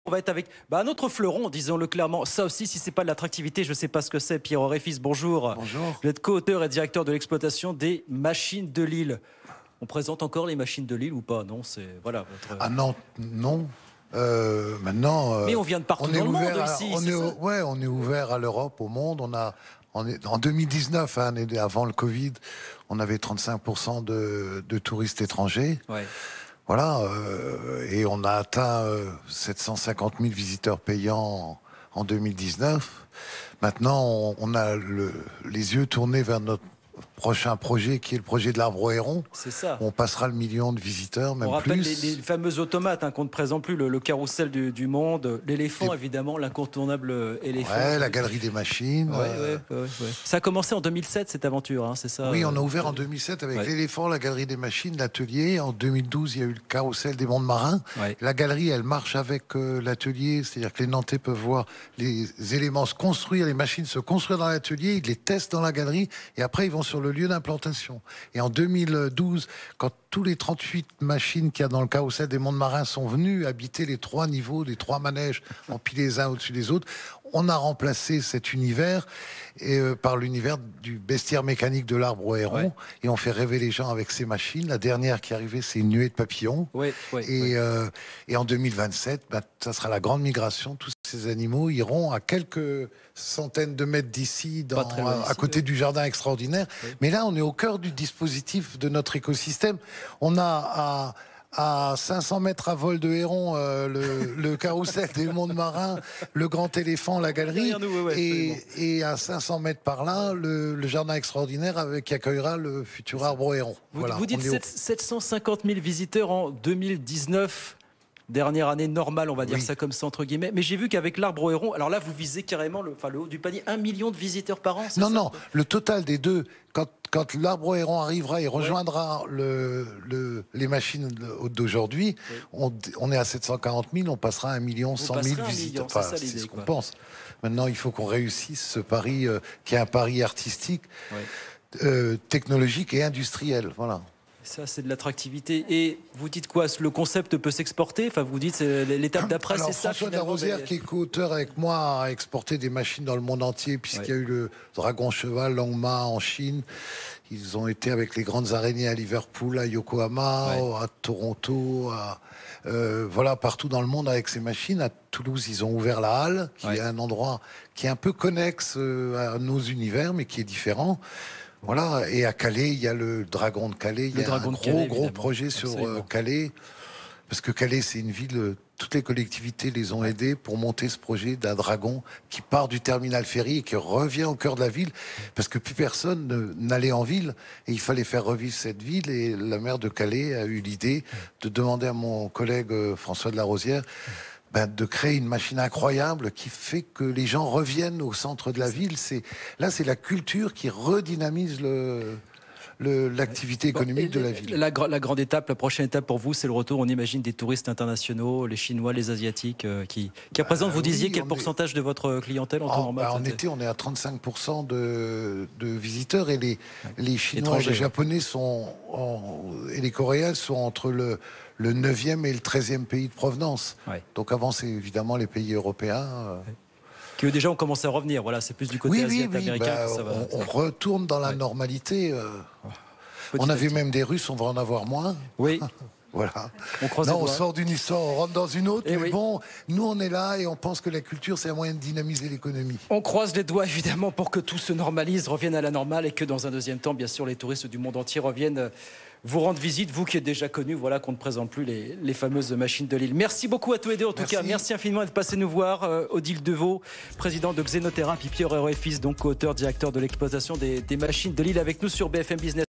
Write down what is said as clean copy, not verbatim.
On va être avec un autre fleuron, disons-le clairement. Ça aussi, si c'est pas de l'attractivité, je ne sais pas ce que c'est. Pierre Réfis, bonjour. Bonjour. Vous êtes co-auteur et directeur de l'exploitation des machines de Lille. On présente encore les machines de Lille ou pas? Non, c'est voilà. Ah non, non. Maintenant. Mais on vient de partout dans le monde ici. On est ouvert à l'Europe, au monde. En 2019, avant le Covid, on avait 35% de touristes étrangers. Ouais. Voilà, et on a atteint 750 000 visiteurs payants en 2019. Maintenant, on a les yeux tournés vers notre prochain projet, qui est le projet de l'Arbre au Héron. C'est ça. On passera le million de visiteurs, même plus. On rappelle les fameux automates qu'on ne présente plus, le carrousel du monde, l'éléphant, évidemment, l'incontournable éléphant. Ouais, la galerie des machines. Ouais. Ça a commencé en 2007, cette aventure, c'est ça? Oui, on a ouvert en 2007 avec l'éléphant, la galerie des machines, l'atelier. En 2012, il y a eu le carrousel des mondes marins. Ouais. La galerie, elle marche avec l'atelier, c'est-à-dire que les Nantais peuvent voir les éléments se construire, les machines se construire dans l'atelier, ils les testent dans la galerie, et après, ils vont sur le lieu d'implantation. Et en 2012, quand tous les 38 machines qu'il y a dans le carrousel des mondes marins sont venues habiter les 3 niveaux, les 3 manèges empilés les uns au-dessus des autres, on a remplacé cet univers par l'univers du bestiaire mécanique de l'Arbre au Héron. Ouais. Et on fait rêver les gens avec ces machines. La dernière qui est arrivée, c'est une nuée de papillons. Et en 2027, ça sera la grande migration. Tous ces animaux iront à quelques centaines de mètres d'ici, à côté du jardin extraordinaire. Oui. Mais là, on est au cœur du dispositif de notre écosystème. On a à 500 mètres à vol de héron, le carrousel des mondes marins, le grand éléphant, la galerie, et à 500 mètres par là, le jardin extraordinaire qui accueillera le futur Arbre au Héron. Vous dites 750 000 visiteurs en 2019. Dernière année normale, on va dire ça comme ça, entre guillemets. Mais j'ai vu qu'avec l'Arbre au Héron, alors là, vous visez carrément le haut du panier, 1 million de visiteurs par an. Non, le total des deux, quand l'Arbre au Héron arrivera et rejoindra les machines d'aujourd'hui, on est à 740 000, on passera à 1 million 100 000 visiteurs. C'est ce qu'on pense. Maintenant, il faut qu'on réussisse ce pari, qui est un pari artistique, technologique et industriel. Voilà. Ça, c'est de l'attractivité. Et vous dites quoi? Le concept peut s'exporter? Enfin, vous dites l'étape d'après, c'est ça. François de la Rosière, qui est co-auteur avec moi, a exporté des machines dans le monde entier, puisqu'il y a eu le Dragon Cheval, Longma en Chine. Ils ont été avec les grandes araignées à Liverpool, à Yokohama, à Toronto, partout dans le monde avec ces machines. À Toulouse, ils ont ouvert la Halle, qui est un endroit qui est un peu connexe à nos univers, mais qui est différent. Voilà, et à Calais, il y a le Dragon de Calais, il y a un gros projet sur Calais, parce que Calais, c'est une ville, toutes les collectivités les ont aidés pour monter ce projet d'un dragon qui part du terminal ferry et qui revient au cœur de la ville, parce que plus personne n'allait en ville, et il fallait faire revivre cette ville, et la maire de Calais a eu l'idée de demander à mon collègue François de la Rosière de créer une machine incroyable qui fait que les gens reviennent au centre de la ville. C'est la culture qui redynamise l'activité économique de la ville. La grande étape, la prochaine étape pour vous, c'est le retour, on imagine, des touristes internationaux, les Chinois, les Asiatiques, qui représentent, vous disiez, quel pourcentage de votre clientèle en temps normal? En été, on est à 35% de visiteurs, et les Chinois, les Japonais et les Coréens sont entre le 9e et le 13e pays de provenance. Donc avant, c'est évidemment les pays européens. Qui eux déjà ont commencé à revenir. Voilà, c'est plus du côté asiatique américain que ça va. On retourne dans la normalité. On avait même des Russes, on va en avoir moins. Oui. Voilà. On sort d'une histoire, on rentre dans une autre. Mais bon, nous on est là et on pense que la culture, c'est un moyen de dynamiser l'économie. On croise les doigts évidemment pour que tout se normalise, revienne à la normale, et que dans un deuxième temps, bien sûr, les touristes du monde entier reviennent vous rendre visite, vous qui êtes déjà connu, voilà, qu'on ne présente plus les fameuses machines de Lille. Merci beaucoup à tous les deux, en tout cas. Merci infiniment d'être passé nous voir. Odile Deveau, président de Xénoterra, puis Pierre Réfis, donc co-auteur, directeur de l'exploitation des machines de Lille, avec nous sur BFM Business.